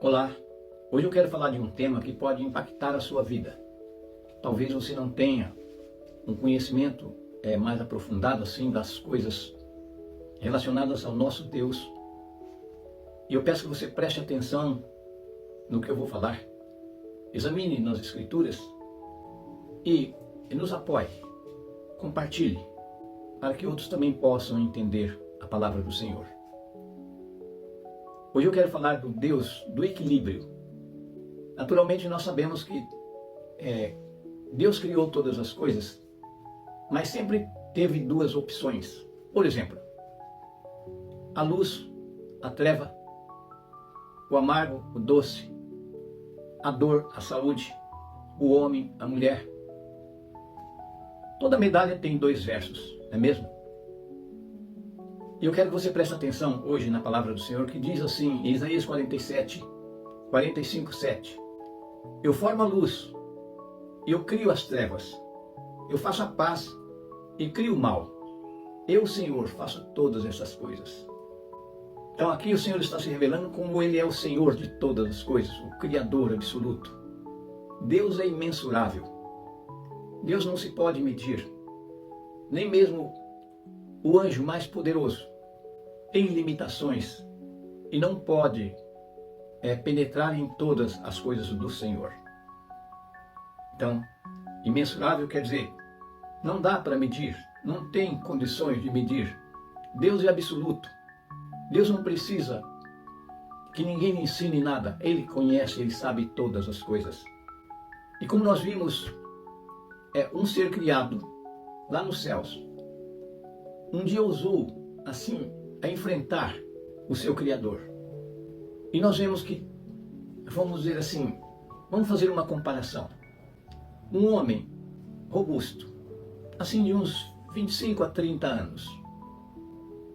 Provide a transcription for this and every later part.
Olá, hoje eu quero falar de um tema que pode impactar a sua vida. Talvez você não tenha um conhecimento mais aprofundado assim das coisas relacionadas ao nosso Deus. E eu peço que você preste atenção no que eu vou falar. Examine nas Escrituras e nos apoie. Compartilhe para que outros também possam entender a palavra do Senhor. Hoje eu quero falar do Deus do equilíbrio. Naturalmente nós sabemos que Deus criou todas as coisas, mas sempre teve duas opções. Por exemplo, a luz, a treva, o amargo, o doce, a dor, a saúde, o homem, a mulher. Toda medalha tem dois versos, não é mesmo? E eu quero que você preste atenção hoje na palavra do Senhor, que diz assim, em Isaías 47, 45, 7. Eu formo a luz, eu crio as trevas, eu faço a paz e crio o mal. Eu, Senhor, faço todas essas coisas. Então aqui o Senhor está se revelando como Ele é o Senhor de todas as coisas, o Criador absoluto. Deus é imensurável. Deus não se pode medir. Nem mesmo o anjo mais poderoso tem limitações e não pode penetrar em todas as coisas do Senhor. Então, imensurável quer dizer, não dá para medir, não tem condições de medir. Deus é absoluto. Deus não precisa que ninguém lhe ensine nada. Ele conhece, Ele sabe todas as coisas. E como nós vimos, um ser criado lá nos céus, um dia ousou, assim, a enfrentar o seu Criador. E nós vemos que, vamos dizer assim, vamos fazer uma comparação. Um homem robusto, assim de uns 25 a 30 anos.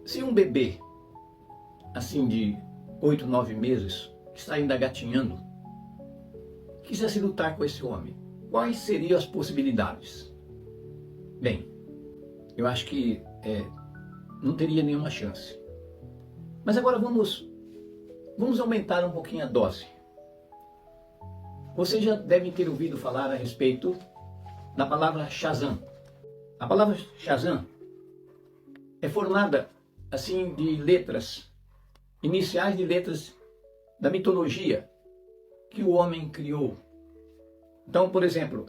Se um bebê, assim de 8, 9 meses, que está ainda gatinhando, quisesse lutar com esse homem, quais seriam as possibilidades? Bem, eu acho que não teria nenhuma chance. Mas agora vamos aumentar um pouquinho a dose. Vocês já devem ter ouvido falar a respeito da palavra Shazam. A palavra Shazam é formada assim de letras, iniciais de letras da mitologia que o homem criou. Então, por exemplo,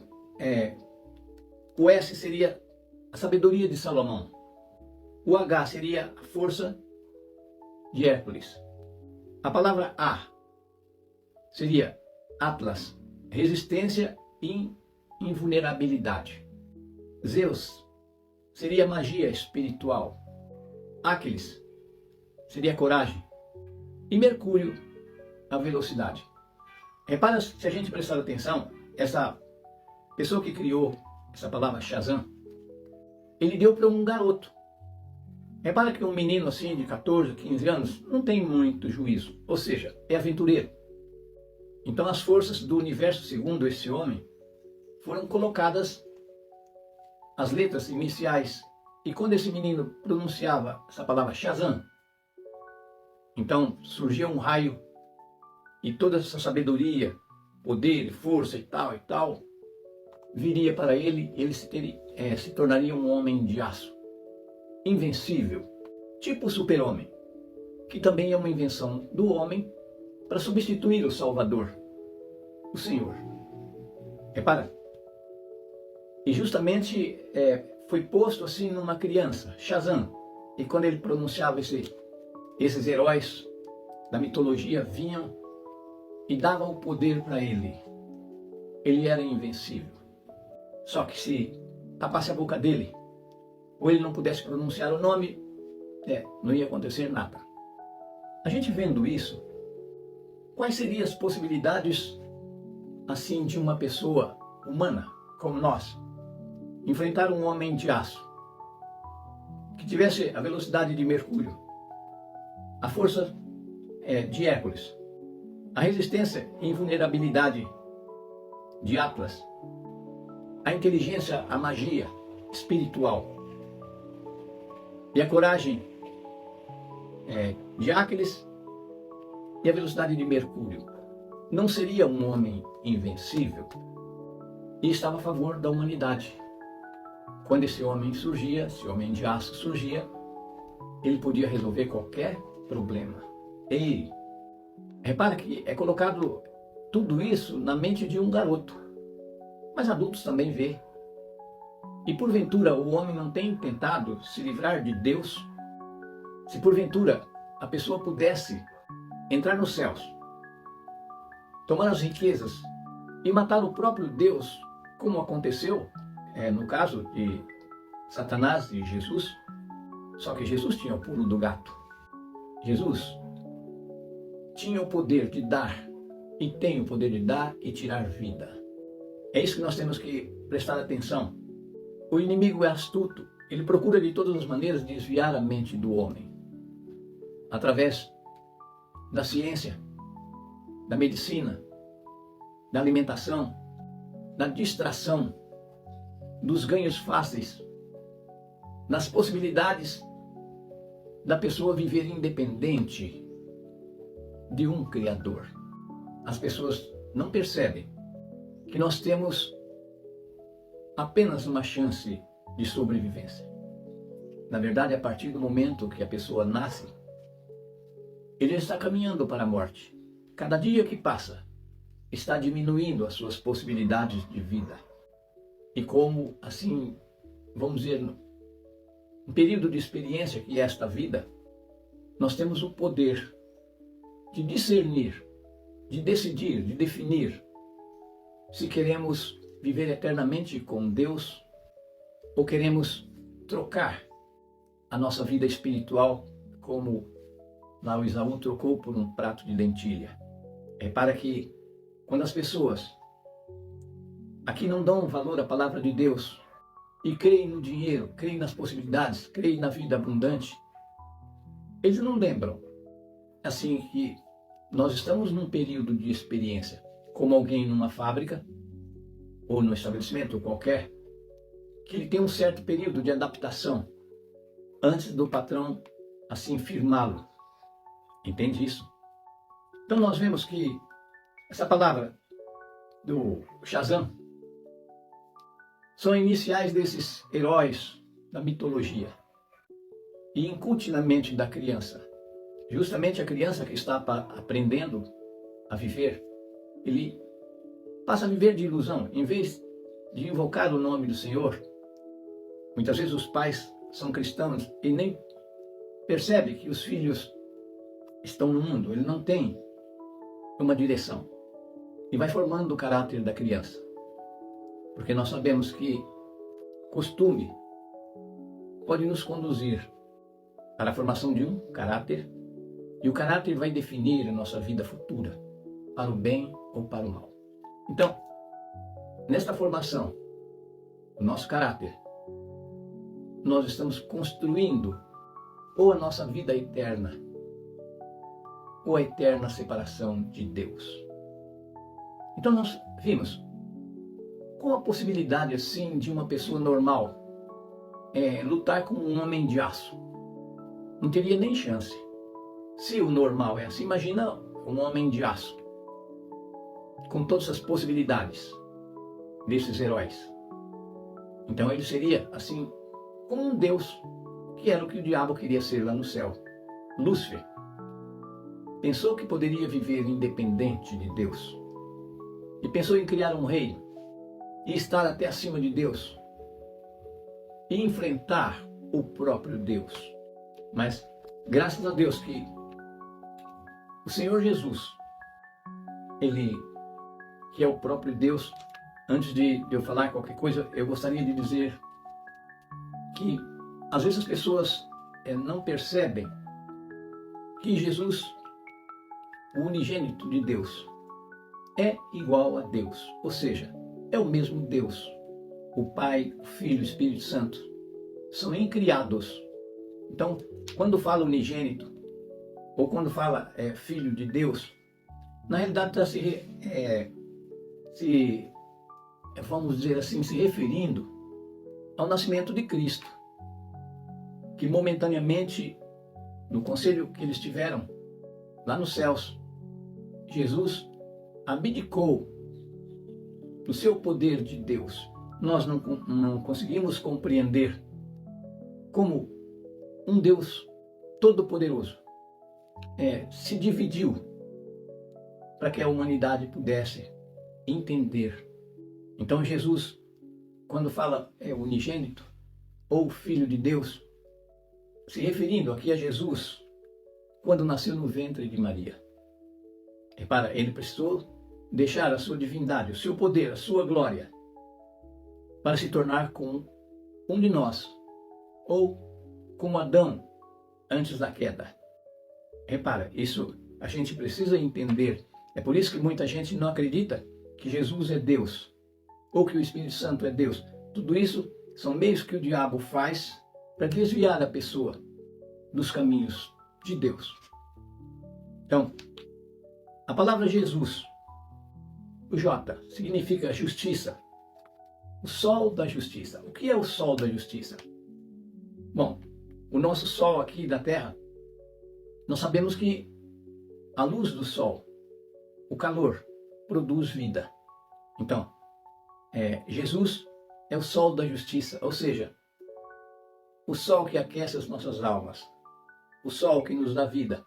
o S seria a sabedoria de Salomão. O H seria a força de Hércules. A palavra A seria Atlas, resistência e invulnerabilidade. Zeus seria magia espiritual. Aquiles seria coragem. E Mercúrio, a velocidade. Repara, se a gente prestar atenção, essa pessoa que criou essa palavra Shazam, ele deu para um garoto. Repara que um menino assim de 14, 15 anos não tem muito juízo, ou seja, é aventureiro. Então as forças do universo, segundo esse homem, foram colocadas as letras iniciais. E quando esse menino pronunciava essa palavra Shazam, então surgia um raio e toda essa sabedoria, poder, força e tal, viria para ele, ele se tornaria um homem de aço, invencível, tipo o super-homem, que também é uma invenção do homem para substituir o Salvador, o Senhor. Repara, e justamente foi posto assim numa criança, Shazam, e quando ele pronunciava esses heróis da mitologia vinham e davam o poder para ele. Ele era invencível. Só que se tapasse a boca dele, ou ele não pudesse pronunciar o nome, não ia acontecer nada. A gente vendo isso, quais seriam as possibilidades assim de uma pessoa humana como nós enfrentar um homem de aço que tivesse a velocidade de Mercúrio, a força de Hércules, a resistência e invulnerabilidade de Atlas, a inteligência, a magia espiritual e a coragem de Aquiles e a velocidade de Mercúrio. não seria um homem invencível e estava a favor da humanidade. Quando esse homem surgia, esse homem de aço surgia, ele podia resolver qualquer problema. E repara que é colocado tudo isso na mente de um garoto, mas adultos também vê. E porventura o homem não tem tentado se livrar de Deus? Se porventura a pessoa pudesse entrar nos céus, tomar as riquezas e matar o próprio Deus, como aconteceu no caso de Satanás e Jesus, só que Jesus tinha o pulo do gato. Jesus tinha o poder de dar e tem o poder de dar e tirar vida. É isso que nós temos que prestar atenção. O inimigo é astuto, ele procura de todas as maneiras desviar a mente do homem, através da ciência, da medicina, da alimentação, da distração, dos ganhos fáceis, das possibilidades da pessoa viver independente de um Criador. As pessoas não percebem que nós temos apenas uma chance de sobrevivência. Na verdade, a partir do momento que a pessoa nasce, ele está caminhando para a morte. Cada dia que passa está diminuindo as suas possibilidades de vida. E como, assim, vamos dizer, um período de experiência que é esta vida, nós temos o poder de discernir, de decidir, de definir se queremos viver eternamente com Deus ou queremos trocar a nossa vida espiritual como lá o Esaú trocou por um prato de lentilha. Repara que quando as pessoas aqui não dão valor à palavra de Deus e creem no dinheiro, creem nas possibilidades, creem na vida abundante, eles não lembram assim que nós estamos num período de experiência, como alguém numa fábrica ou num estabelecimento qualquer, que ele tem um certo período de adaptação antes do patrão assim firmá-lo. Entende isso? Então nós vemos que essa palavra do Shazam são iniciais desses heróis da mitologia e incute na mente da criança. Justamente a criança que está aprendendo a viver, ele passa a viver de ilusão. Em vez de invocar o nome do Senhor, muitas vezes os pais são cristãos e nem percebem que os filhos estão no mundo. Ele não tem uma direção. E vai formando o caráter da criança. Porque nós sabemos que costume pode nos conduzir para a formação de um caráter, e o caráter vai definir a nossa vida futura, para o bem ou para o mal. Então, nesta formação do nosso caráter, nós estamos construindo ou a nossa vida eterna, ou a eterna separação de Deus. Então nós vimos qual a possibilidade assim de uma pessoa normal lutar com um homem de aço. Não teria nem chance. Se o normal é assim, imagina um homem de aço, com todas as possibilidades desses heróis. Então ele seria assim como um Deus, que era o que o diabo queria ser lá no céu. Lúcifer pensou que poderia viver independente de Deus e pensou em criar um reino e estar até acima de Deus e enfrentar o próprio Deus. Mas graças a Deus que o Senhor Jesus, Ele que é o próprio Deus, antes de eu falar qualquer coisa, eu gostaria de dizer que às vezes as pessoas não percebem que Jesus, o unigênito de Deus, é igual a Deus, ou seja, é o mesmo Deus. O Pai, o Filho e o Espírito Santo são incriados. Então, quando fala unigênito, ou quando fala Filho de Deus, na realidade está vamos dizer assim, se referindo ao nascimento de Cristo, que momentaneamente, no conselho que eles tiveram lá nos céus, Jesus abdicou do seu poder de Deus. Nós não conseguimos compreender como um Deus todo-poderoso se dividiu para que a humanidade pudesse entender. Então Jesus, quando fala unigênito ou Filho de Deus, se referindo aqui a Jesus, quando nasceu no ventre de Maria. Repara, ele precisou deixar a sua divindade, o seu poder, a sua glória, para se tornar como um de nós, ou como Adão antes da queda. Repara, isso a gente precisa entender. É por isso que muita gente não acredita que Jesus é Deus, ou que o Espírito Santo é Deus. Tudo isso são meios que o diabo faz para desviar a pessoa dos caminhos de Deus. Então, a palavra Jesus, o J, significa justiça. O sol da justiça. O que é o sol da justiça? Bom, o nosso sol aqui da Terra, nós sabemos que a luz do sol, o calor, produz vida. Então, Jesus é o sol da justiça, ou seja, o sol que aquece as nossas almas, o sol que nos dá vida,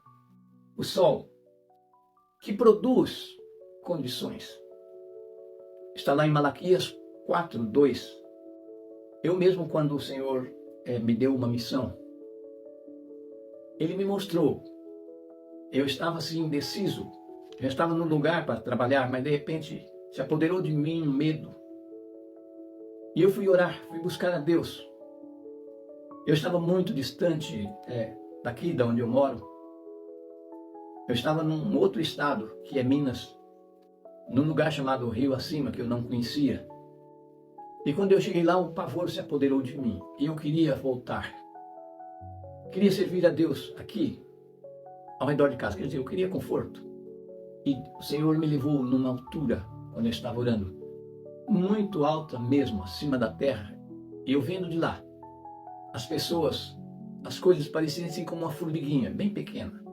o sol que produz condições. Está lá em Malaquias 4:2. Eu mesmo, quando o Senhor me deu uma missão, Ele me mostrou. Eu estava assim indeciso, já estava no lugar para trabalhar, mas de repente se apoderou de mim um medo. E eu fui orar, fui buscar a Deus. Eu estava muito distante daqui, da onde eu moro. Eu estava num outro estado, que é Minas, num lugar chamado Rio Acima, que eu não conhecia. E quando eu cheguei lá, o pavor se apoderou de mim. E eu queria voltar. Queria servir a Deus aqui, ao redor de casa. Quer dizer, eu queria conforto. E o Senhor me levou numa altura, quando eu estava orando, muito alta mesmo, acima da terra. E eu vendo de lá, as pessoas, as coisas pareciam assim como uma formiguinha, bem pequena.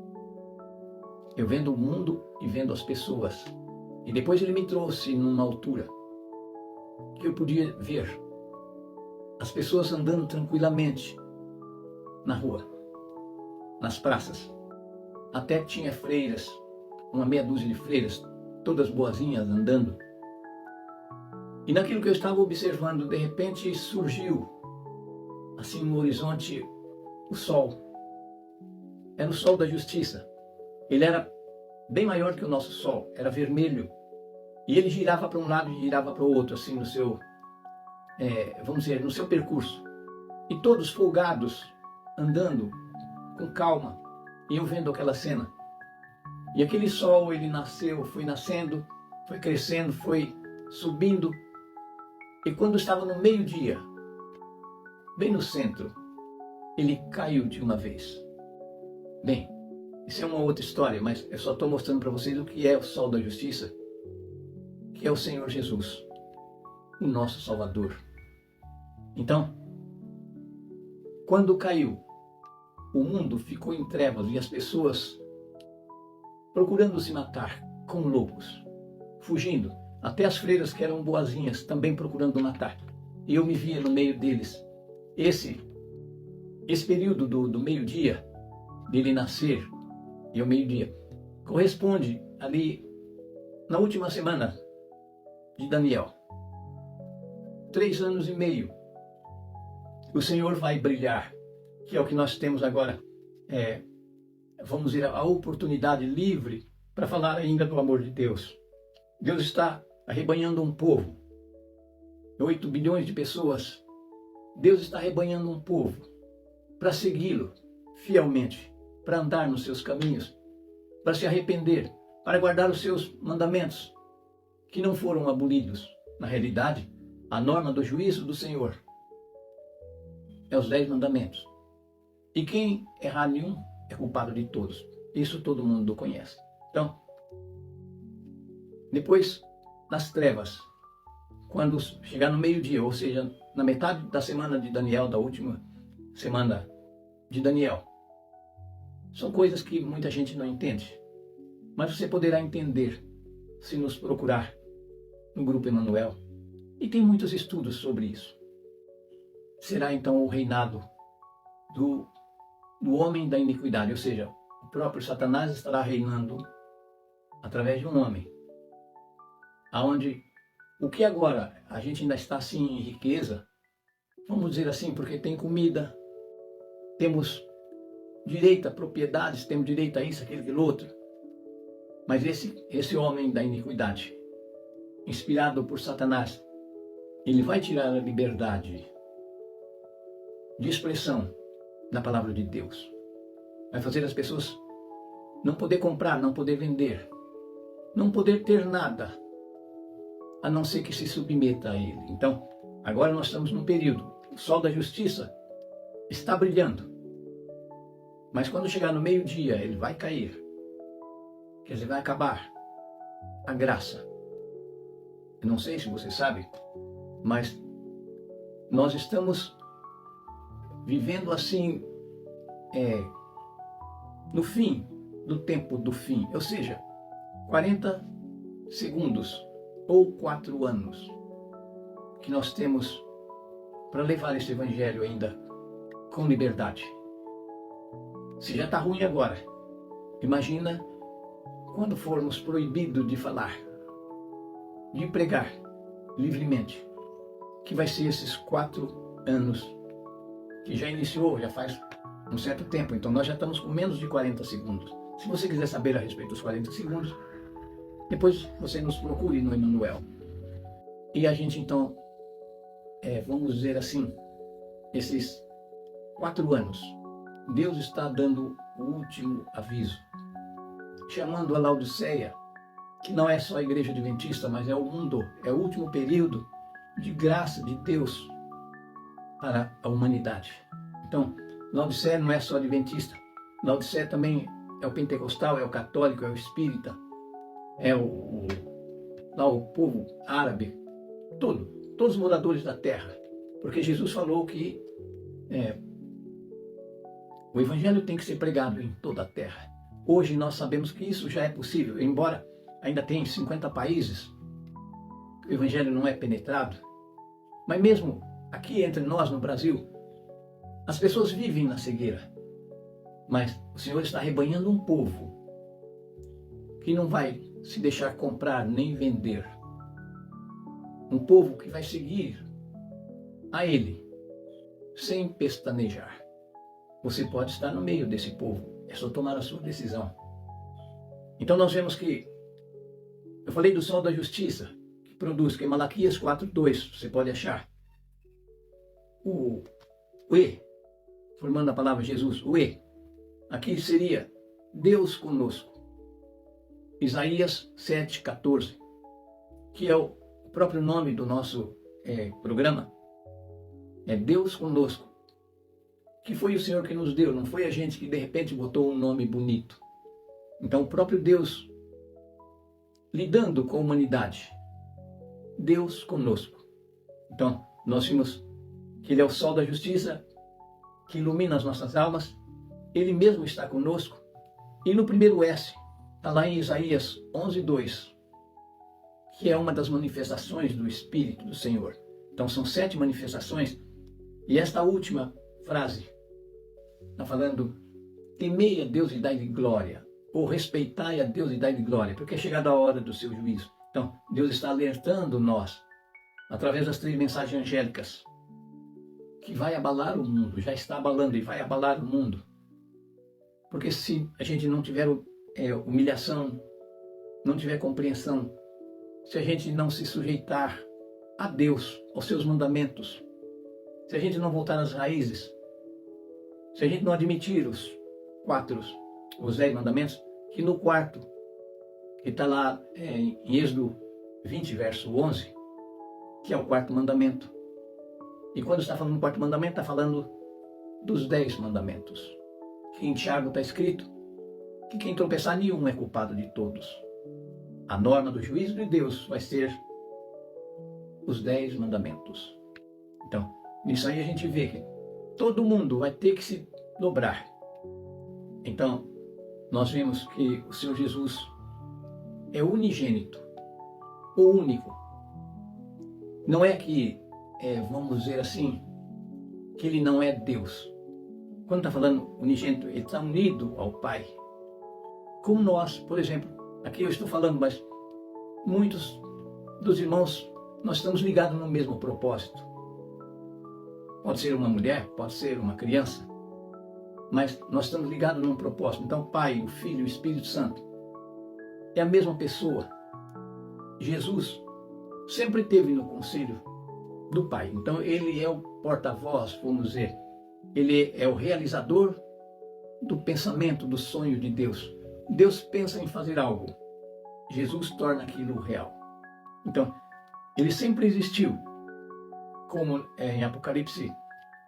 Eu vendo o mundo e vendo as pessoas. E depois Ele me trouxe numa altura que eu podia ver as pessoas andando tranquilamente na rua, nas praças. Até tinha freiras, uma meia dúzia de freiras, todas boazinhas andando. E naquilo que eu estava observando, de repente surgiu, assim no horizonte, o sol. Era o sol da justiça. Ele era bem maior que o nosso sol, era vermelho. E ele girava para um lado e girava para o outro, assim no seu, vamos dizer, no seu percurso. E todos folgados, andando com calma, e eu vendo aquela cena. E aquele sol, ele nasceu, foi nascendo, foi crescendo, foi subindo. E quando estava no meio-dia, bem no centro, ele caiu de uma vez. Bem, isso é uma outra história, mas eu só estou mostrando para vocês o que é o sol da justiça, que é o Senhor Jesus, o nosso Salvador. Então, quando caiu, o mundo ficou em trevas e as pessoas procurando se matar como loucos, fugindo. Até as freiras que eram boazinhas também procurando matar. E eu me via no meio deles. Esse período do meio-dia, dele nascer, e o meio-dia, corresponde ali na última semana de Daniel. 3 anos e meio. O Senhor vai brilhar, que é o que nós temos agora. Vamos dizer, a oportunidade livre para falar ainda do amor de Deus. Deus está arrebanhando um povo. 8 bilhões de pessoas. Deus está arrebanhando um povo para segui-lo fielmente, para andar nos seus caminhos, para se arrepender, para guardar os seus mandamentos, que não foram abolidos. Na realidade, a norma do juízo do Senhor é os 10 mandamentos. E quem errar nenhum é culpado de todos. Isso todo mundo conhece. Então, depois, nas trevas, quando chegar no meio-dia, ou seja, na metade da semana de Daniel, da última semana de Daniel, são coisas que muita gente não entende, mas você poderá entender se nos procurar no Grupo Emanuel. E tem muitos estudos sobre isso. Será então o reinado do homem da iniquidade, ou seja, o próprio Satanás estará reinando através de um homem, aonde o que agora a gente ainda está assim em riqueza, vamos dizer assim, porque tem comida, temos direito a propriedades, temos direito a isso, aquilo, aquilo outro, mas esse homem da iniquidade, inspirado por Satanás, ele vai tirar a liberdade de expressão da palavra de Deus. Vai fazer as pessoas não poder comprar, não poder vender, não poder ter nada, a não ser que se submeta a ele. Então, agora nós estamos num período, o sol da justiça está brilhando, mas quando chegar no meio-dia, ele vai cair. Quer dizer, vai acabar a graça. Eu não sei se você sabe, mas nós estamos vivendo assim, no fim do tempo do fim, ou seja, 40 segundos ou 4 anos que nós temos para levar esse evangelho ainda com liberdade. Se já está ruim agora, imagina quando formos proibidos de falar, de pregar livremente, que vai ser esses 4 anos, que já iniciou, já faz um certo tempo, então nós já estamos com menos de 40 segundos. Se você quiser saber a respeito dos 40 segundos, depois você nos procure no Emanuel. E a gente então, vamos dizer assim, esses 4 anos, Deus está dando o último aviso, chamando a Laodiceia, que não é só a igreja adventista, mas é o mundo, é o último período de graça de Deus para a humanidade. Então, Laodiceia não é só adventista, Laodiceia também é o pentecostal, é o católico, é o espírita, é lá o povo árabe, todos os moradores da terra, porque Jesus falou que o evangelho tem que ser pregado em toda a terra. Hoje nós sabemos que isso já é possível, embora ainda tenha 50 países, o evangelho não é penetrado, mas mesmo aqui entre nós no Brasil, as pessoas vivem na cegueira, mas o Senhor está rebanhando um povo que não vai se deixar comprar nem vender, um povo que vai seguir a Ele sem pestanejar. Você pode estar no meio desse povo, é só tomar a sua decisão. Então nós vemos que, eu falei do sol da justiça, que produz, que é Malaquias 4:2, você pode achar. O E, formando a palavra Jesus, o E, aqui seria Deus conosco. Isaías 7:14, que é o próprio nome do nosso programa, é Deus conosco, que foi o Senhor que nos deu, não foi a gente que de repente botou um nome bonito. Então o próprio Deus lidando com a humanidade, Deus conosco. Então nós vimos que Ele é o sol da justiça, que ilumina as nossas almas, Ele mesmo está conosco. E no primeiro S, está lá em Isaías 11:2, que é uma das manifestações do Espírito do Senhor. Então são 7 manifestações, e esta última frase está falando: temei a Deus e dai-lhe glória, ou respeitai a Deus e dai-lhe glória, porque é chegada a hora do seu juízo. Então Deus está alertando nós, através das 3 mensagens angélicas, que vai abalar o mundo, já está abalando e vai abalar o mundo. Porque se a gente não tiver humilhação, não tiver compreensão, se a gente não se sujeitar a Deus, aos seus mandamentos, se a gente não voltar às raízes, se a gente não admitir os 10 mandamentos, que no quarto, que está lá em Êxodo 20, verso 11, que é o 4º mandamento. E quando está falando do 4º mandamento, está falando dos 10 mandamentos. Que em Tiago está escrito que quem tropeçar nenhum é culpado de todos. A norma do juízo de Deus vai ser os 10 mandamentos. Então, nisso aí a gente vê que todo mundo vai ter que se dobrar. Então, nós vimos que o Senhor Jesus é unigênito, o único. Não é que, vamos dizer assim, que ele não é Deus. Quando está falando unigênito, ele está unido ao Pai. Como nós, por exemplo, aqui eu estou falando, mas muitos dos irmãos, nós estamos ligados no mesmo propósito. Pode ser uma mulher, pode ser uma criança, mas nós estamos ligados num propósito. Então, o Pai, o Filho e o Espírito Santo é a mesma pessoa. Jesus sempre esteve no conselho do Pai. Então, ele é o porta-voz, vamos dizer. Ele é o realizador do pensamento, do sonho de Deus. Deus pensa em fazer algo. Jesus torna aquilo real. Então, ele sempre existiu. Como em Apocalipse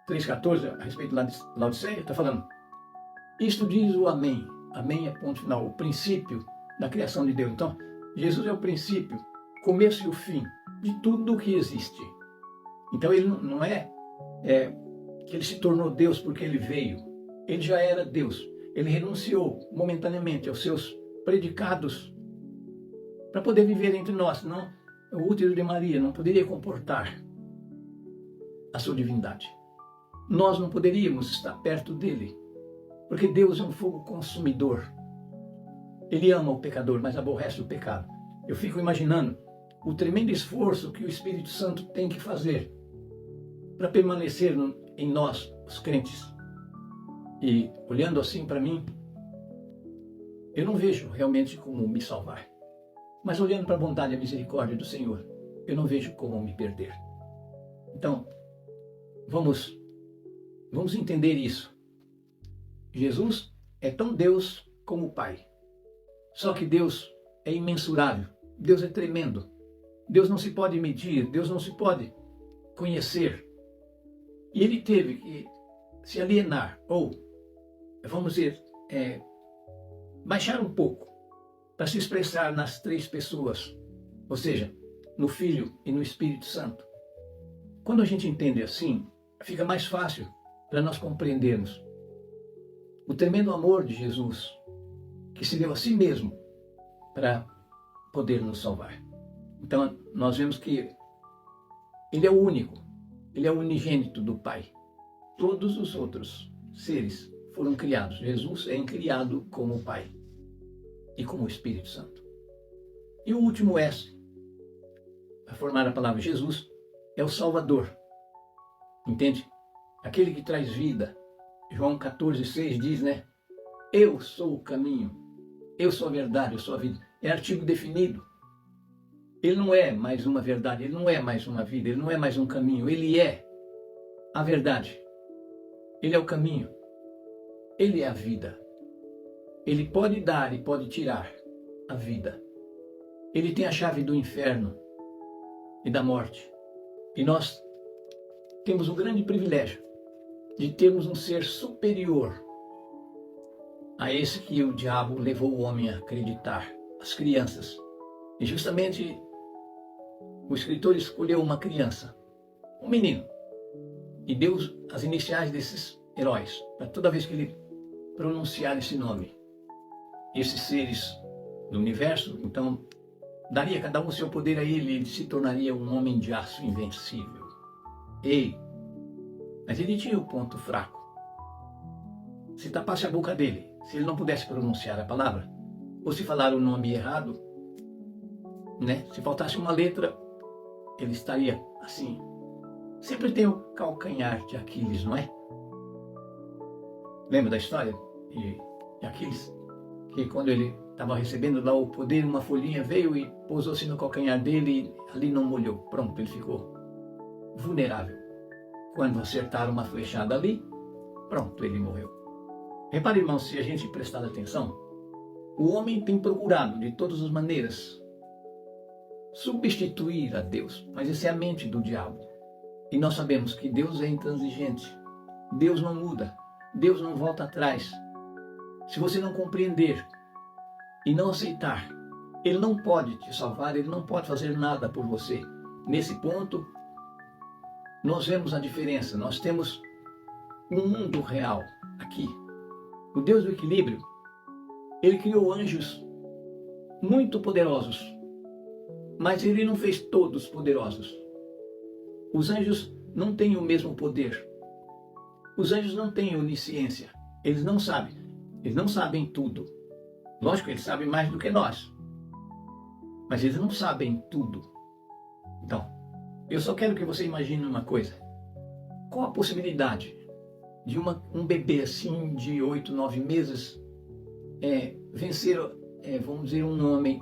3,14, a respeito de Laodiceia, está falando. Isto diz o Amém. Amém é ponto final, o princípio da criação de Deus. Então, Jesus é o princípio, começo e o fim de tudo o que existe. Então, ele não é que ele se tornou Deus porque ele veio. Ele já era Deus. Ele renunciou momentaneamente aos seus predicados para poder viver entre nós. Senão, o útero de Maria não poderia comportar a sua divindade. Nós não poderíamos estar perto dele, porque Deus é um fogo consumidor. Ele ama o pecador, mas aborrece o pecado. Eu fico imaginando o tremendo esforço que o Espírito Santo tem que fazer para permanecer em nós, os crentes. E olhando assim para mim, eu não vejo realmente como me salvar. Mas olhando para a bondade e a misericórdia do Senhor, eu não vejo como me perder. Então, vamos entender isso. Jesus é tão Deus como o Pai. Só que Deus é imensurável. Deus é tremendo. Deus não se pode medir. Deus não se pode conhecer. E ele teve que se alienar, ou, vamos dizer, baixar um pouco, para se expressar nas três pessoas, ou seja, no Filho e no Espírito Santo. Quando a gente entende assim, fica mais fácil para nós compreendermos o tremendo amor de Jesus, que se deu a si mesmo para poder nos salvar. Então, nós vemos que ele é o único, ele é o unigênito do Pai. Todos os outros seres foram criados. Jesus é criado como o Pai e como o Espírito Santo. E o último S, para formar a palavra Jesus, é o Salvador. Entende? Aquele que traz vida. João 14,6 diz, né? Eu sou o caminho, eu sou a verdade, eu sou a vida. É artigo definido. Ele não é mais uma verdade, ele não é mais uma vida, ele não é mais um caminho, ele é a verdade. Ele é o caminho. Ele é a vida. Ele pode dar e pode tirar a vida. Ele tem a chave do inferno e da morte. E nós temos o grande privilégio de termos um ser superior a esse que o diabo levou o homem a acreditar, as crianças. E justamente o escritor escolheu uma criança, um menino, e deu as iniciais desses heróis, para toda vez que ele pronunciar esse nome, esses seres do universo, então daria cada um o seu poder a ele, ele se tornaria um homem de aço invencível. Ei, mas ele tinha o ponto fraco. Se tapasse a boca dele, se ele não pudesse pronunciar a palavra, ou se falar o nome errado, né? Se faltasse uma letra, ele estaria assim. Sempre tem o calcanhar de Aquiles, não é? Lembra da história de Aquiles? Que quando ele estava recebendo lá o poder, uma folhinha veio e pousou-se no calcanhar dele e ali não molhou. Pronto, ele ficou vulnerável. Quando acertaram uma flechada ali, pronto, ele morreu. Repare, irmão, se a gente prestar atenção, o homem tem procurado de todas as maneiras substituir a Deus, mas essa é a mente do diabo. E nós sabemos que Deus é intransigente, Deus não muda, Deus não volta atrás. Se você não compreender e não aceitar, Ele não pode te salvar, Ele não pode fazer nada por você. Nesse ponto, nós vemos a diferença. Nós temos um mundo real aqui. O Deus do equilíbrio, Ele criou anjos muito poderosos, Mas ele não fez todos poderosos. Os anjos não têm o mesmo poder. Os anjos não têm onisciência. Eles não sabem tudo. Lógico, eles sabem mais do que nós. Mas eles não sabem tudo. Então, eu só quero que você imagine uma coisa. Qual a possibilidade de um bebê assim de 8, 9 meses vencer, vamos dizer, um homem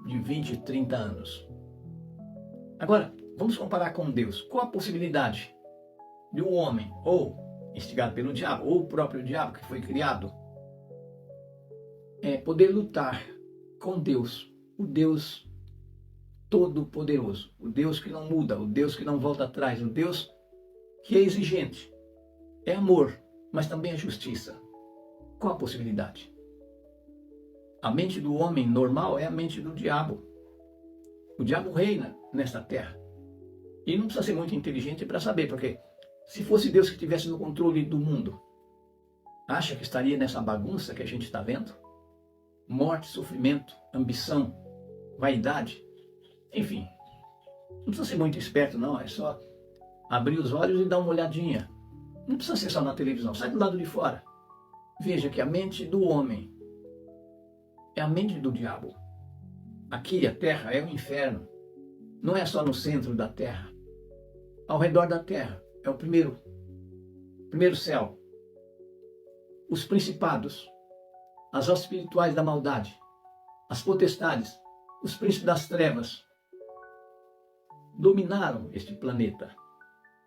de 20, 30 anos? Agora, vamos comparar com Deus. Qual a possibilidade de um homem, ou instigado pelo diabo, ou o próprio diabo que foi criado, poder lutar com Deus, o Deus Todo-Poderoso, o Deus que não muda, o Deus que não volta atrás, o Deus que é exigente, é amor, mas também é justiça? Qual a possibilidade? A mente do homem normal é a mente do diabo. O diabo reina nesta terra. E não precisa ser muito inteligente para saber, porque se fosse Deus que estivesse no controle do mundo, acha que estaria nessa bagunça que a gente está vendo? Morte, sofrimento, ambição, vaidade, enfim. Não precisa ser muito esperto, não. É só abrir os olhos e dar uma olhadinha. Não precisa ser só na televisão. Sai do lado de fora. Veja que a mente do homem é a mente do diabo. Aqui a terra é o inferno. Não é só no centro da terra. Ao redor da terra é o primeiro céu. Os principados, as hostes espirituais da maldade, as potestades, os príncipes das trevas dominaram este planeta.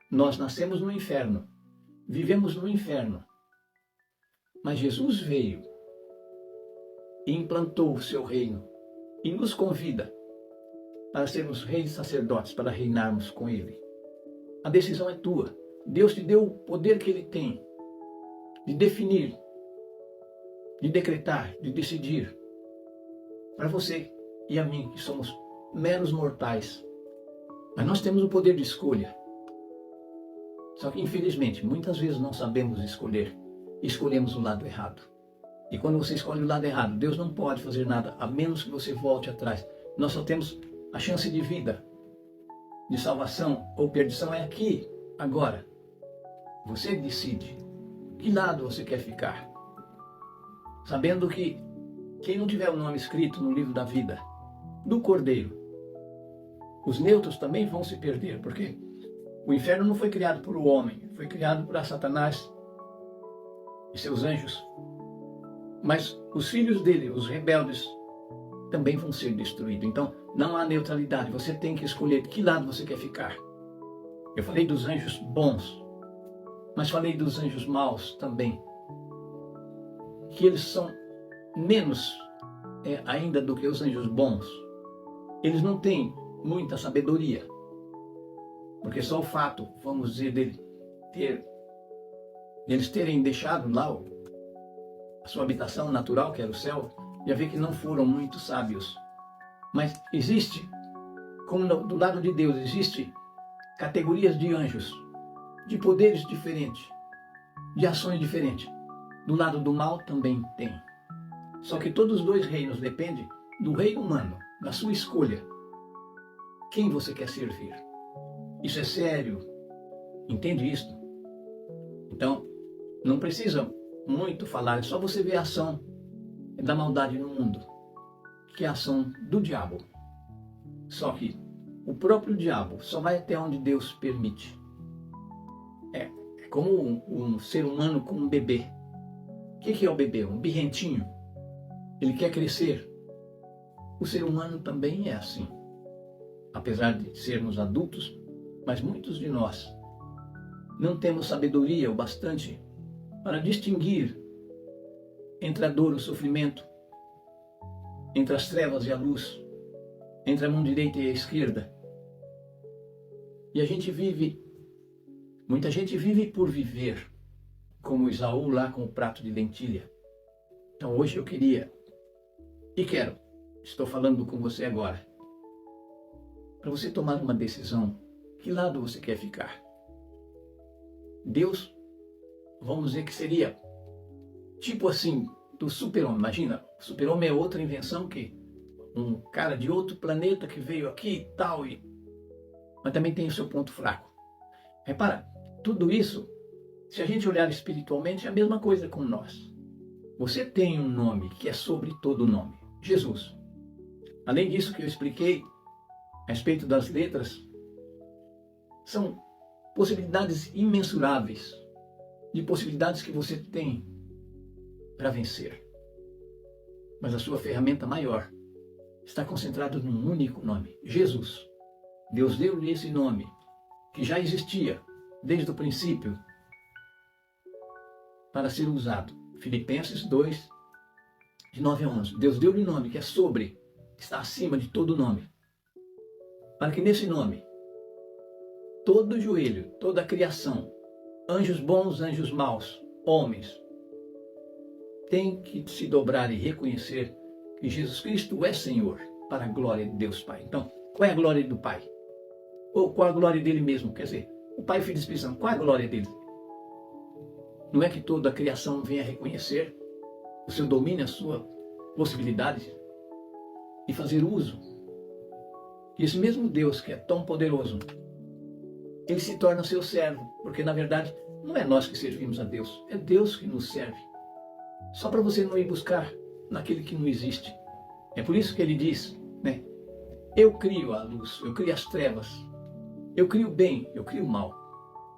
Nós nascemos no inferno, vivemos no inferno. Mas Jesus veio e implantou o seu reino e nos convida para sermos reis e sacerdotes, para reinarmos com Ele. A decisão é tua. Deus te deu o poder que Ele tem de definir, de decretar, de decidir. Para você e a mim, que somos meros mortais. Mas nós temos o poder de escolha. Só que, infelizmente, muitas vezes não sabemos escolher. Escolhemos o lado errado. E quando você escolhe o lado errado, Deus não pode fazer nada, a menos que você volte atrás. Nós só temos a chance de vida, de salvação ou perdição é aqui, agora. Você decide que lado você quer ficar. Sabendo que quem não tiver o nome escrito no livro da vida do Cordeiro, os neutros também vão se perder, porque o inferno não foi criado por o homem, foi criado por Satanás e seus anjos. Mas os filhos dele, os rebeldes, também vão ser destruídos. Então, não há neutralidade. Você tem que escolher que lado você quer ficar. Eu falei dos anjos bons, mas falei dos anjos maus também. Que eles são menos ainda do que os anjos bons. Eles não têm muita sabedoria. Porque só o fato, vamos dizer, deles terem deixado lá a sua habitação natural, que era o céu, já vê que não foram muito sábios. Mas existe, como do lado de Deus, existe categorias de anjos, de poderes diferentes, de ações diferentes. Do lado do mal também tem. Só que todos os dois reinos dependem do reino humano, da sua escolha. Quem você quer servir? Isso é sério. Entende isso? Então, não precisa muito falar, é só você ver a ação da maldade no mundo, que é a ação do diabo. Só que o próprio diabo só vai até onde Deus permite. É como um ser humano com um bebê. O que é o bebê? Um birrentinho. Ele quer crescer. O ser humano também é assim. Apesar de sermos adultos, mas muitos de nós não temos sabedoria o bastante para distinguir entre a dor e o sofrimento, entre as trevas e a luz, entre a mão direita e a esquerda. E a gente vive, muita gente vive por viver, como Esaú lá com o prato de lentilha. Então hoje eu queria, e quero, estou falando com você agora, para você tomar uma decisão, que lado você quer ficar? Deus, vamos dizer que seria tipo assim, do super-homem. Imagina, o super-homem é outra invenção que um cara de outro planeta que veio aqui e tal, mas também tem o seu ponto fraco. Repara, tudo isso, se a gente olhar espiritualmente, é a mesma coisa com nós. Você tem um nome que é sobre todo nome, Jesus. Além disso que eu expliquei a respeito das letras, são possibilidades imensuráveis de possibilidades que você tem para vencer. Mas a sua ferramenta maior está concentrada num único nome, Jesus. Deus deu-lhe esse nome, que já existia desde o princípio, para ser usado. Filipenses 2, de 9 a 11. Deus deu-lhe um nome que é sobre, está acima de todo nome. Para que nesse nome, todo joelho, toda a criação, anjos bons, anjos maus, homens, tem que se dobrar e reconhecer que Jesus Cristo é Senhor, para a glória de Deus Pai. Então, qual é a glória do Pai? Ou qual a glória dele mesmo? Quer dizer, o Pai, Filho e Espírito Santo, qual é a glória dele? Não é que toda a criação venha reconhecer o seu domínio, a sua possibilidade e fazer uso. E esse mesmo Deus que é tão poderoso, ele se torna seu servo, porque na verdade não é nós que servimos a Deus, é Deus que nos serve. Só para você não ir buscar naquele que não existe. É por isso que ele diz, né? Eu crio a luz, eu crio as trevas, eu crio o bem, eu crio o mal.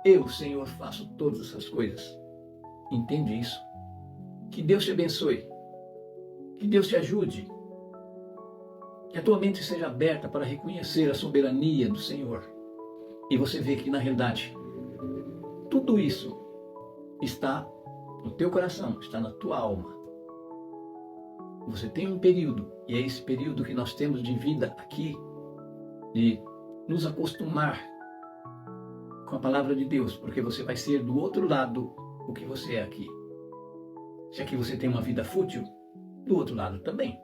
Eu, Senhor, faço todas essas coisas. Entende isso? Que Deus te abençoe. Que Deus te ajude. Que a tua mente seja aberta para reconhecer a soberania do Senhor. E você vê que, na realidade, tudo isso está no teu coração, está na tua alma. Você tem um período, e é esse período que nós temos de vida aqui, de nos acostumar com a palavra de Deus, porque você vai ser do outro lado o que você é aqui. Se aqui você tem uma vida fútil, do outro lado também.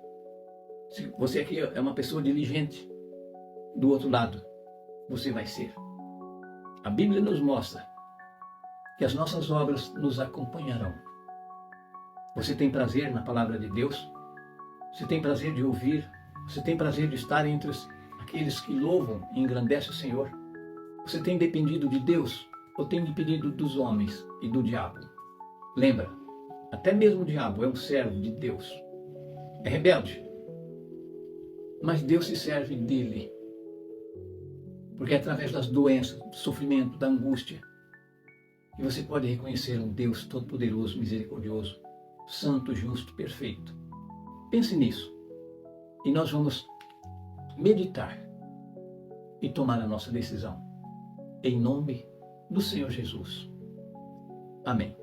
Se você aqui é uma pessoa diligente, do outro lado você vai ser. A Bíblia nos mostra que as nossas obras nos acompanharão. Você tem prazer na palavra de Deus? Você tem prazer de ouvir? Você tem prazer de estar entre aqueles que louvam e engrandecem o Senhor? Você tem dependido de Deus ou tem dependido dos homens e do diabo? Lembra, até mesmo o diabo é um servo de Deus. É rebelde, mas Deus se serve dele. Porque é através das doenças, do sofrimento, da angústia, que você pode reconhecer um Deus todo-poderoso, misericordioso, santo, justo, perfeito. Pense nisso. E nós vamos meditar e tomar a nossa decisão. Em nome do Senhor Jesus. Amém.